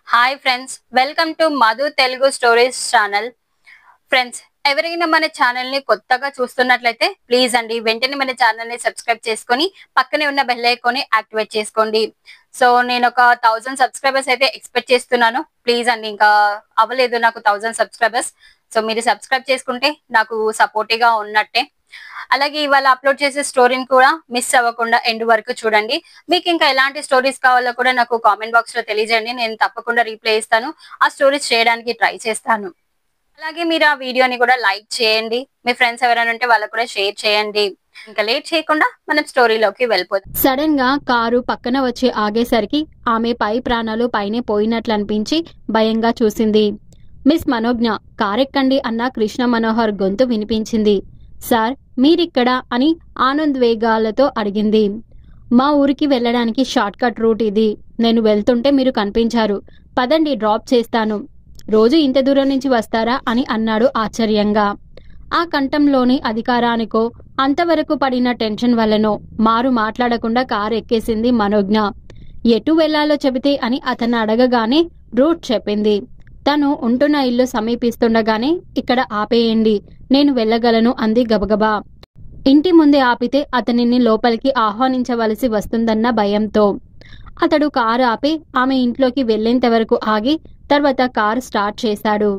Hi friends, welcome to Madhu Telugu stories channel. Friends, ఎవరైనా మన channel ని కొత్తగా చూస్తున్నట్లయితే ప్లీజ్ అండి వెంటనే మన ఛానల్ ని సబ్స్క్రైబ్ చేసుకొని పక్కనే ఉన్న బెల్ ఐకాన్ ని యాక్టివేట్ చేసుకోండి. సో నేను ఒక 1000 సబ్స్క్రైబర్స్ అయితే ఎక్స్పెక్ట్ చేస్తున్నాను. ప్లీజ్ అండి, ఇంకా అవ్వలేదు నాకు 1000 సబ్స్క్రైబర్స్. సో మీరు సబ్స్క్రైబ్ చేసుకుంటే నాకు సపోర్టివ్గా ఉన్నట్టే. అలాగే ఇవాళ అప్లోడ్ చేసే స్టోరీని కూడా మిస్ అవ్వకుండా ఎండ్ వరకు చూడండి. మీకు ఇంకా ఎలాంటి స్టోరీస్ కావాలో కూడా నాకు కామెంట్ బాక్స్ లో తెలియజేయండి. నేను తప్పకుండా రీప్లై ఇస్తాను, ఆ స్టోరీస్ చేయడానికి ట్రై చేస్తాను. అలాగే మీరు ఆ వీడియోని కూడా లైక్ చేయండి, మీ ఫ్రెండ్స్ ఎవరైనా ఉంటే వాళ్ళకు కూడా షేర్ చేయండి. ఇంకా లేట్ చేయకుండా మనం స్టోరీలోకి వెళ్ళిపోతాం. సడన్ గా కారు పక్కన వచ్చి ఆగేసరికి ఆమె పై ప్రాణాలు పైనే పోయినట్లు అనిపించి భయంగా చూసింది. మిస్ మనోజ్ఞ, కారెక్కండి అన్న కృష్ణ మనోహర్ గొంతు వినిపించింది. సార్, మీరిక్కడా అని ఆనందవేగాలతో అడిగింది. మా ఊరికి వెళ్ళడానికి షార్ట్ కట్ రూట్ ఇది. నేను వెళ్తుంటే మీరు కనిపించారు. పదండి, డ్రాప్ చేస్తాను. రోజు ఇంత దూరం నుంచి వస్తారా అని అన్నాడు ఆశ్చర్యంగా. ఆ కంఠంలోని అధికారానికో అంతవరకు పడిన టెన్షన్ వల్లనో మారు మాట్లాడకుండా కారు ఎక్కేసింది మనోజ్ఞ. ఎటు వెళ్లాలో చెబితే అని అతను అడగగానే రూట్ చెప్పింది. తను ఉంటున్న ఇల్లు సమీపిస్తుండగానే ఇక్కడ ఆపేయండి, నేను వెళ్ళగలను అంది గబగబా. ఇంటి ముందే ఆపితే అతనిని లోపలికి ఆహ్వానించవలసి వస్తుందన్న భయంతో అతడు కారు ఆపి ఆమె ఇంట్లోకి వెళ్లేంత వరకు ఆగి తర్వాత కారు స్టార్ట్ చేశాడు.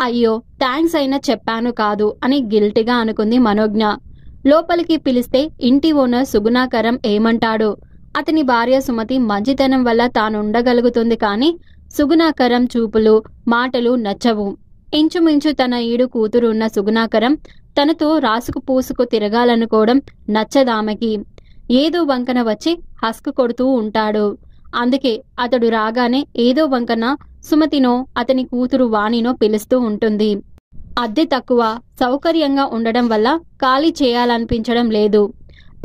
అయ్యో, థ్యాంక్స్ అయినా చెప్పాను కాదు అని గిల్టీగా అనుకుంది మనోజ్ఞ. లోపలికి పిలిస్తే ఇంటి ఓనర్ సుగుణాకరం ఏమంటాడు? అతని భార్య సుమతి మంచితనం వల్ల తానుండగలుగుతుంది, కానీ సుగుణాకరం చూపులు మాటలు నచ్చవు. ఇంచుమించు తన ఈడు కూతురు ఉన్న సుగుణాకరం తనతో రాసుకు పూసుకు తిరగాలనుకోవడం నచ్చదామెకి. ఏదో వంకన వచ్చి హస్కు కొడుతూ ఉంటాడు. అందుకే అతడు రాగానే ఏదో వంకన సుమతినో అతని కూతురు వాణినో పిలుస్తూ ఉంటుంది. అద్దె తక్కువ, సౌకర్యంగా ఉండడం వల్ల ఖాళీ చేయాలనిపించడం లేదు.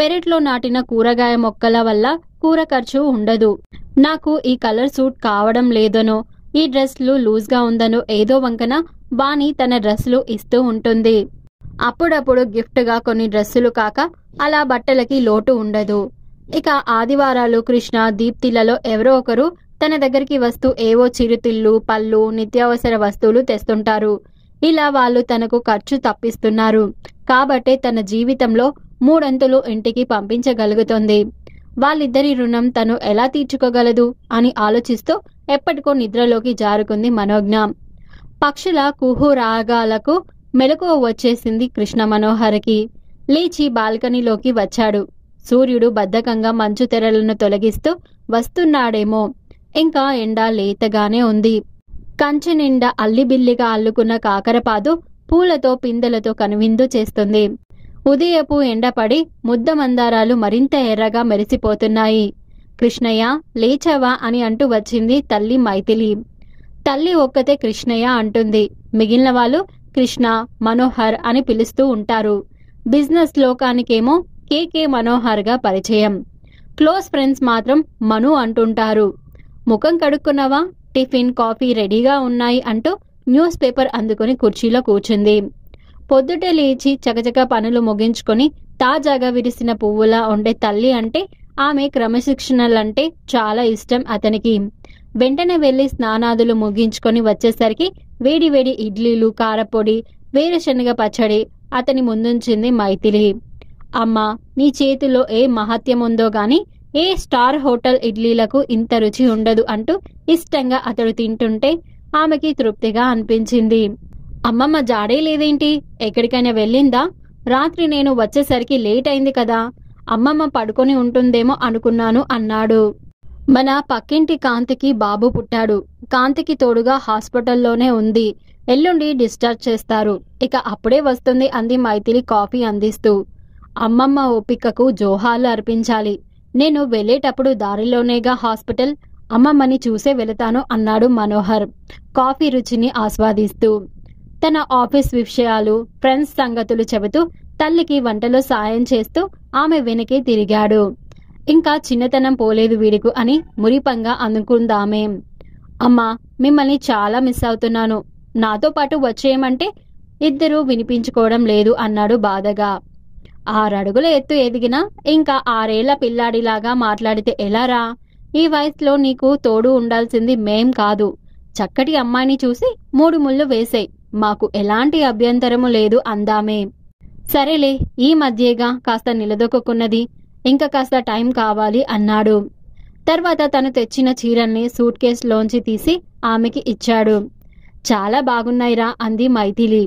పెరట్లో నాటిన కూరగాయ మొక్కల వల్ల కూర ఖర్చు ఉండదు. నాకు ఈ కలర్ సూట్ కావడం లేదనో, ఈ డ్రెస్లు లూజ్గా ఉందనో ఏదో వంకన వాణి తన డ్రెస్సులు ఇస్తూ ఉంటుంది. అప్పుడప్పుడు గిఫ్ట్గా కొన్ని డ్రెస్సులు కాక అలా బట్టలకి లోటు ఉండదు. ఇక ఆదివారాలు కృష్ణ, దీప్తిలలో ఎవరో ఒకరు తన దగ్గరికి వస్తూ ఏవో చిరుతిళ్ళు, పళ్ళు, నిత్యావసర వస్తువులు తెస్తుంటారు. ఇలా వాళ్ళు తనకు ఖర్చు తప్పిస్తున్నారు కాబట్టే తన జీవితంలో 3 అంతులు ఇంటికి పంపించగలుగుతుంది. వాళ్ళిద్దరి రుణం తను ఎలా తీర్చుకోగలదు అని ఆలోచిస్తూ ఎప్పటికో నిద్రలోకి జారుకుంది మనోజ్ఞ. పక్షుల కుహు రాగాలకు మెలకువ వచ్చేసింది కృష్ణ మనోహర్కి. లేచి బాల్కనీలోకి వచ్చాడు. సూర్యుడు బద్ధకంగా మంచు తెరలను తొలగిస్తూ వస్తున్నాడేమో. ఇంకా ఎండ లేతగానే ఉంది. కంచె నిండా అల్లిబిల్లిగా అల్లుకున్న కాకరపాదు పూలతో పిందెలతో కనువిందు చేస్తుంది. ఉదయపు ఎండపడి ముద్ద మందారాలు మరింత ఎర్రగా మెరిసిపోతున్నాయి. కృష్ణయ్య, లేచావా అని అంటూ వచ్చింది తల్లి మైథిలి. తల్లి ఒక్కతే కృష్ణయ్య అంటుంది. మిగిలిన వాళ్ళు కృష్ణ, మనోహర్ అని పిలుస్తూ ఉంటారు. బిజినెస్ లోకానికేమో కేకే మనోహర్ గా పరిచయం. క్లోజ్ ఫ్రెండ్స్ మాత్రం మను అంటుంటారు. ముఖం కడుక్కున్నావా? టిఫిన్, కాఫీ రెడీగా ఉన్నాయి అంటూ న్యూస్ పేపర్ అందుకుని కుర్చీలో కూర్చుంది. పొద్దుటే లేచి చకచక పనులు ముగించుకొని తాజాగా విరిసిన పువ్వులా ఉండే తల్లి అంటే ఆమె క్రమశిక్షణలంటే చాలా ఇష్టం అతనికి. వెంటనే వెళ్లి స్నానాదులు ముగించుకొని వచ్చేసరికి వేడి వేడి ఇడ్లీలు, కారపొడి, వేరుశనగ పచ్చడి అతని ముందుంచింది మైథిలి. అమ్మా, నీ చేతిలో ఏ మహత్యముందో గాని ఏ స్టార్ హోటల్ ఇడ్లీలకు ఇంత రుచి ఉండదు అంటూ ఇష్టంగా అతడు తింటుంటే ఆమెకి తృప్తిగా అనిపించింది. అమ్మమ్మ జాడే లేదేంటి? ఎక్కడికైనా వెళ్ళిందా? రాత్రి నేను వచ్చేసరికి లేట్ అయింది కదా, అమ్మమ్మ పడుకొని ఉంటుందేమో అనుకున్నాను అన్నాడు. మన పక్కింటి కాంతికి బాబు పుట్టాడు. కాంతికి తోడుగా హాస్పిటల్లోనే ఉంది. ఎల్లుండి డిశ్చార్జ్ చేస్తారు. ఇక అప్పుడే వస్తుంది అంది మైథిలి కాఫీ అందిస్తూ. అమ్మమ్మ ఓపికకు జోహాలు అర్పించాలి. నేను వెళ్ళేటప్పుడు దారిలోనేగా హాస్పిటల్, అమ్మమ్మని చూసే వెళతాను అన్నాడు మనోహర్ కాఫీ రుచిని ఆస్వాదిస్తూ. తన ఆఫీస్ విషయాలు, ఫ్రెండ్స్ సంగతులు చెబుతూ తల్లికి వంటలో సాయం చేస్తూ ఆమె వెనకే తిరిగాడు. ఇంకా చిన్నతనం పోలేదు వీడికు అని మురిపంగా అనుకుందామే. అమ్మా, మిమ్మల్ని చాలా మిస్ అవుతున్నాను. నాతో పాటు వచ్చేయమంటే ఇద్దరూ వినిపించుకోవడం లేదు అన్నాడు బాధగా. 6 అడుగుల ఎత్తు ఎదిగినా ఇంకా 6 ఏళ్ల పిల్లాడిలాగా మాట్లాడితే ఎలారా? ఈ వయసులో నీకు తోడు ఉండాల్సింది మేం కాదు. చక్కటి అమ్మాయిని చూసి 3 ముళ్ళు వేసేయ్, మాకు ఎలాంటి అభ్యంతరము లేదు అందామే. సరేలే, ఈ మధ్యేగా కాస్త నిలదొక్కున్నది, ఇంకా కాస్త టైం కావాలి అన్నాడు. తర్వాత తను తెచ్చిన చీరల్ని సూట్ కేసులోంచి తీసి ఆమెకి ఇచ్చాడు. చాలా బాగున్నాయిరా అంది మైథిలి.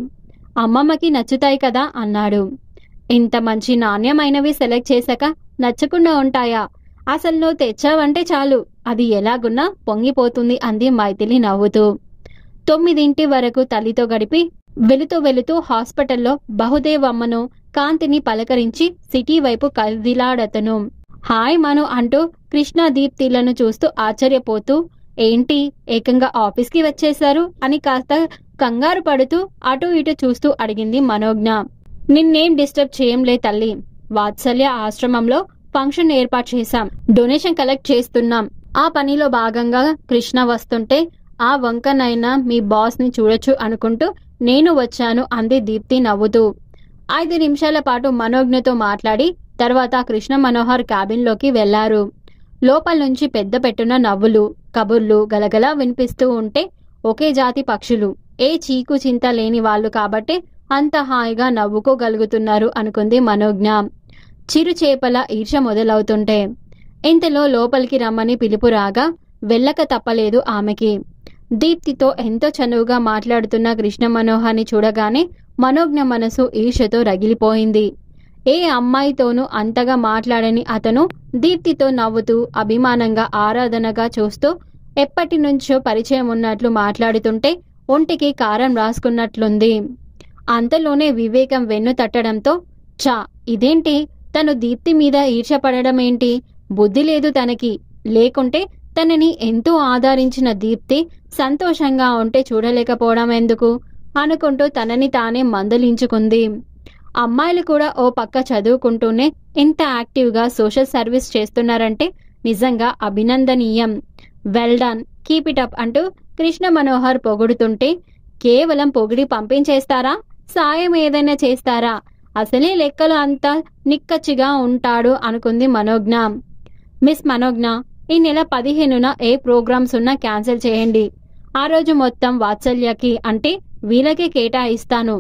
అమ్మమ్మకి నచ్చుతాయి కదా అన్నాడు. ఇంత మంచి నాణ్యమైనవి సెలెక్ట్ చేశాక నచ్చకుండా ఉంటాయా? అసలు నువ్వు తెచ్చావంటే చాలు, అది ఎలాగున్నా పొంగిపోతుంది అంది మైథిలి నవ్వుతూ. 9 వరకు తల్లితో గడిపి వెళుతూ హాస్పిటల్లో బహుదేవ్ అమ్మను కాంతిని పలకరించి సిటీ వైపు కదిలాడతను. హాయ్ మను అంటూ కృష్ణ దీప్తిలను చూస్తూ ఆశ్చర్యపోతూ, ఏంటి ఏకంగా ఆఫీస్కి వచ్చేశారు అని కాస్త కంగారు పడుతూ అటు ఇటు చూస్తూ అడిగింది మనోజ్ఞ. నిన్నేం డిస్టర్బ్ చేయంలే తల్లి, వాత్సల్య ఆశ్రమంలో ఫంక్షన్ ఏర్పాటు చేశాం, డొనేషన్ కలెక్ట్ చేస్తున్నాం. ఆ పనిలో భాగంగా కృష్ణ వస్తుంటే ఆ వంకనైనా మీ బాస్ ని చూడొచ్చు అనుకుంటూ నేను వచ్చాను అంది దీప్తి నవ్వుతూ. 5 నిమిషాల పాటు మనోజ్ఞతో మాట్లాడి తర్వాత కృష్ణ మనోహర్ క్యాబిన్లోకి వెళ్లారు. లోపల నుంచి పెద్ద పెట్టున నవ్వులు కబుర్లు గలగలా వినిపిస్తూ ఉంటే, ఒకే జాతి పక్షులు, ఏ చీకు చింత లేని వాళ్ళు కాబట్టి అంత హాయిగా నవ్వుకోగలుగుతున్నారు అనుకుంది మనోజ్ఞ. చిరు చేపల ఈర్ష మొదలవుతుంటే. ఇంతలో లోపలికి రమ్మని పిలుపు రాగా వెళ్ళక తప్పలేదు ఆమెకి. దీప్తితో ఎంతో చనువుగా మాట్లాడుతున్న కృష్ణ మనోహర్ని చూడగానే మనోజ్ఞ మనసు ఈర్షతో రగిలిపోయింది. ఏ అమ్మాయితోనూ అంతగా మాట్లాడని అతను దీప్తితో నవ్వుతూ అభిమానంగా ఆరాధనగా చూస్తూ ఎప్పటి నుంచో పరిచయం ఉన్నట్లు మాట్లాడుతుంటే ఒంటికి కారం రాసుకున్నట్లుంది. అంతలోనే వివేకం వెన్ను తట్టడంతో, చా ఇదేంటి, తను దీప్తి మీద ఈర్షపడమేంటి, బుద్ధి లేదు తనకి, లేకుంటే తనని ఎంతో ఆదరించిన దీప్తి సంతోషంగా ఉంటే చూడలేకపోవడం ఎందుకు అనుకుంటూ తనని తానే మందలించుకుంది. అమ్మాయిలు కూడా ఓ పక్క చదువుకుంటూనే ఇంత యాక్టివ్గా సోషల్ సర్వీస్ చేస్తున్నారంటే నిజంగా అభినందనీయం. Well done, keep it up అంటూ కృష్ణ మనోహర్ పొగుడుతుంటే, కేవలం పొగిడి పంపించేస్తారా, సాయం ఏదైనా చేస్తారా, అసలే లెక్కలు అంతా నిక్కచ్చిగా ఉంటాడు అనుకుంది మనోజ్ఞ. మిస్ మనోజ్ఞ, ఈ నెల 15న ఏ ప్రోగ్రామ్స్ ఉన్నా క్యాన్సిల్ చేయండి. ఆ రోజు మొత్తం వాత్సల్యకి అంటే వీళ్ళకి కేటాయిస్తాను.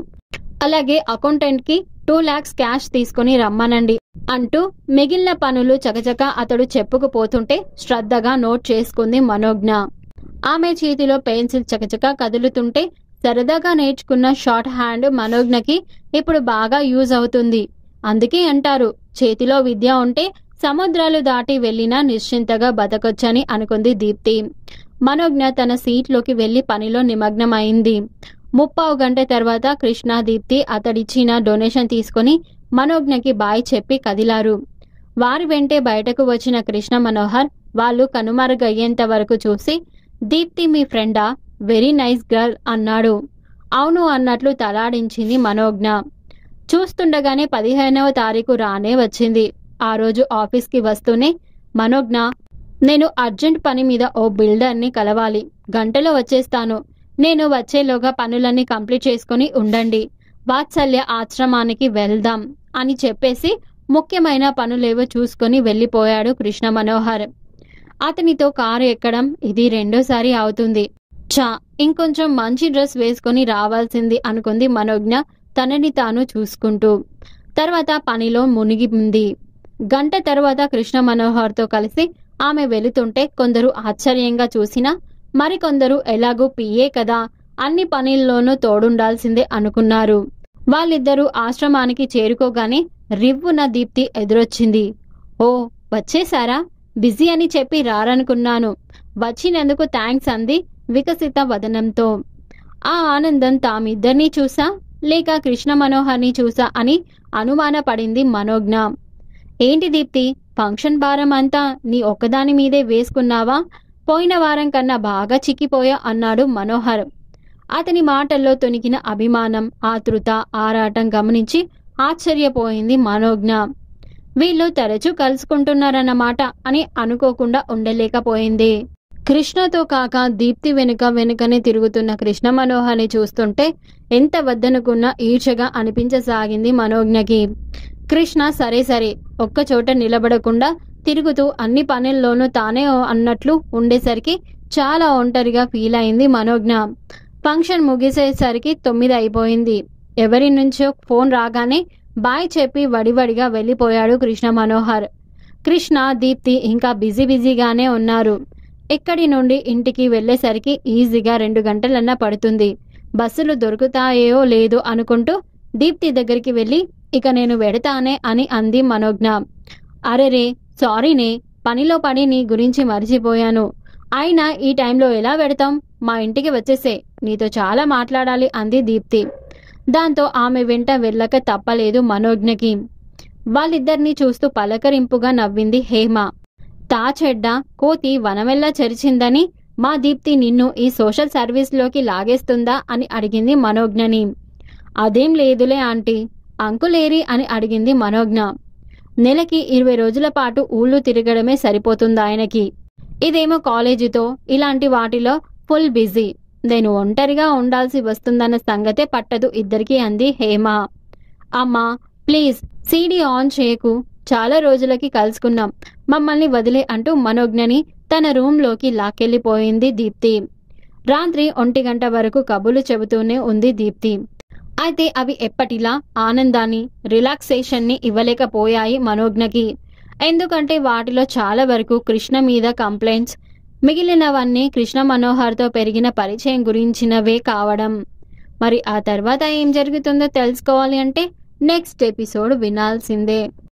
అలాగే అకౌంటెంట్ కి 2 lakhs క్యాష్ తీసుకుని రమ్మనండి అంటూ మిగిలిన పనులు చకచక అతడు చెప్పుకుపోతుంటే శ్రద్ధగా నోట్ చేసుకుంది మనోజ్ఞ. ఆమె చేతిలో పెన్సిల్ చకచక కదులుతుంటే సరదాగా నేర్చుకున్న షార్ట్ హ్యాండ్ మనోజ్ఞకి ఇప్పుడు బాగా యూజ్ అవుతుంది. అందుకే అంటారు, చేతిలో విద్య ఉంటే సముద్రాలు దాటి వెళ్లినా నిశ్చింతగా బతకొచ్చని అనుకుంది దీప్తి. మనోజ్ఞ తన సీట్లోకి వెళ్లి పనిలో నిమగ్నమైంది. 3/4 గంట తర్వాత కృష్ణ దీప్తి అతడిచ్చిన డొనేషన్ తీసుకుని మనోజ్ఞకి బాయ్ చెప్పి కదిలారు. వారి వెంటే బయటకు వచ్చిన కృష్ణ మనోహర్ వాళ్ళు కనుమరుగయ్యేంత వరకు చూసి, దీప్తి మీ ఫ్రెండా, వెరీ నైస్ గర్ల్ అన్నాడు. అవును అన్నట్లు తలాడించింది మనోజ్ఞ. చూస్తుండగానే 15వ తారీఖు రానే వచ్చింది. ఆ రోజు ఆఫీస్కి వస్తూనే, మనోజ్ఞ, నేను అర్జెంట్ పని మీద ఓ బిల్డర్ని కలవాలి, గంటలో వచ్చేస్తాను, నేను వచ్చేలోగా పనులన్నీ కంప్లీట్ చేసుకుని ఉండండి, వాత్సల్య ఆశ్రమానికి వెళ్దాం అని చెప్పేసి ముఖ్యమైన పనులేవో చూసుకొని వెళ్ళిపోయాడు కృష్ణ మనోహర్. అతనితో కారు ఎక్కడం ఇది 2సారి అవుతుంది. చా, ఇంకొంచెం మంచి డ్రెస్ వేసుకొని రావాల్సింది అనుకుంది మనోజ్ఞ తనని తాను చూసుకుంటూ. తర్వాత పనిలో మునిగింది. గంట తర్వాత కృష్ణ మనోహర్తో కలిసి ఆమె వెళుతుంటే కొందరు ఆశ్చర్యంగా చూసినా మరికొందరు ఎలాగూ పిఏ కదా, అన్ని పనుల్లోనూ తోడుండాల్సిందే అనుకున్నారు. వాళ్ళిద్దరూ ఆశ్రమానికి చేరుకోగానే రివ్వున దీప్తి ఎదురొచ్చింది. ఓ వచ్చేశారా, బిజీ అని చెప్పి రారనుకున్నాను, వచ్చినందుకు థ్యాంక్స్ అంది వికసిత వదనంతో. ఆ ఆనందం తామిద్దరినీ చూసా లేక కృష్ణ మనోహర్ని చూసా అని అనుమానపడింది మనోజ్ఞ. ఏంటి దీప్తి, ఫంక్షన్ భారం అంతా నీ ఒక్కదాని మీదే వేసుకున్నావా, పోయిన వారం కన్నా బాగా చిక్కిపోయా అన్నాడు మనోహర్. అతని మాటల్లో తొణికిన అభిమానం, ఆతృత, ఆరాటం గమనించి ఆశ్చర్యపోయింది మనోజ్ఞ. వీళ్ళు తరచూ కలుసుకుంటున్నారన్నమాట అని అనుకోకుండా ఉండలేకపోయింది. కృష్ణతో కాక దీప్తి వెనుకనే తిరుగుతున్న కృష్ణ మనోహర్ని చూస్తుంటే ఎంత వద్దనుకున్నా ఈర్షగా అనిపించసాగింది మనోజ్ఞకి. కృష్ణ సరే ఒక్కచోట నిలబడకుండా తిరుగుతూ అన్ని పనుల్లోనూ తానే అన్నట్లు ఉండేసరికి చాలా ఒంటరిగా ఫీల్ అయింది మనోజ్ఞ. ఫంక్షన్ ముగిసేసరికి 9 అయిపోయింది. ఎవరి నుంచో ఫోన్ రాగానే బాయ్ చెప్పి వడివడిగా వెళ్ళిపోయాడు కృష్ణ మనోహర్. కృష్ణ, దీప్తి ఇంకా బిజీగానే ఉన్నారు. ఇక్కడి నుండి ఇంటికి వెళ్ళేసరికి ఈజీగా 2 గంటలన్నా పడుతుంది. బస్సులు దొరుకుతాయో లేదో అనుకుంటూ దీప్తి దగ్గరికి వెళ్ళి ఇక నేను వెడతానే అని అంది మనోజ్ఞ. అరెరే సారీనే, పనిలో పడి నీ గురించి మర్చిపోయాను. అయినా ఈ టైంలో ఎలా వెడతాం? మా ఇంటికి వచ్చేసే, నీతో చాలా మాట్లాడాలి అంది దీప్తి. దాంతో ఆమె వెంట వెళ్ళక తప్పలేదు మనోజ్ఞకి. వాళ్ళిద్దరినీ చూస్తూ పలకరింపుగా నవ్వింది హేమ. తా చెడ్డ కోతి వనమెల్లా చెరిచిందని మా దీప్తి నిన్ను ఈ సోషల్ సర్వీస్లోకి లాగేస్తుందా అని అడిగింది మనోజ్ఞని. అదేం లేదులే ఆంటీ. అంకులేరి అని అడిగింది మనోజ్ఞ. నెలకి 20 రోజుల పాటు ఊళ్ళు తిరగడమే సరిపోతుంది ఆయనకి. ఇదేమో కాలేజీతో ఇలాంటి వాటిలో ఫుల్ బిజీ. నేను ఒంటరిగా ఉండాల్సి వస్తుందన్న సంగతే పట్టదు ఇద్దరికి అంది హేమ. అమ్మా ప్లీజ్ సీడీ ఆన్ చేయకు, చాలా రోజులకి కలుసుకున్నాం, మమ్మల్ని వదిలే అంటూ మనోజ్ఞని తన రూంలోకి లాక్కెళ్ళిపోయింది దీప్తి. రాత్రి 1 గంట వరకు కబుర్లు చెబుతూనే ఉంది దీప్తి. అయితే అవి ఎప్పటిలా ఆనందాన్ని, రిలాక్సేషన్ని ఇవ్వలేకపోయాయి మనోజ్ఞకి. ఎందుకంటే వాటిలో చాలా వరకు కృష్ణ మీద కంప్లైంట్స్, మిగిలినవన్నీ కృష్ణ మనోహర్తో పెరిగిన పరిచయం గురించినవే కావడం. మరి ఆ తర్వాత ఏం జరుగుతుందో తెలుసుకోవాలి అంటే నెక్స్ట్ ఎపిసోడ్ వినాల్సిందే.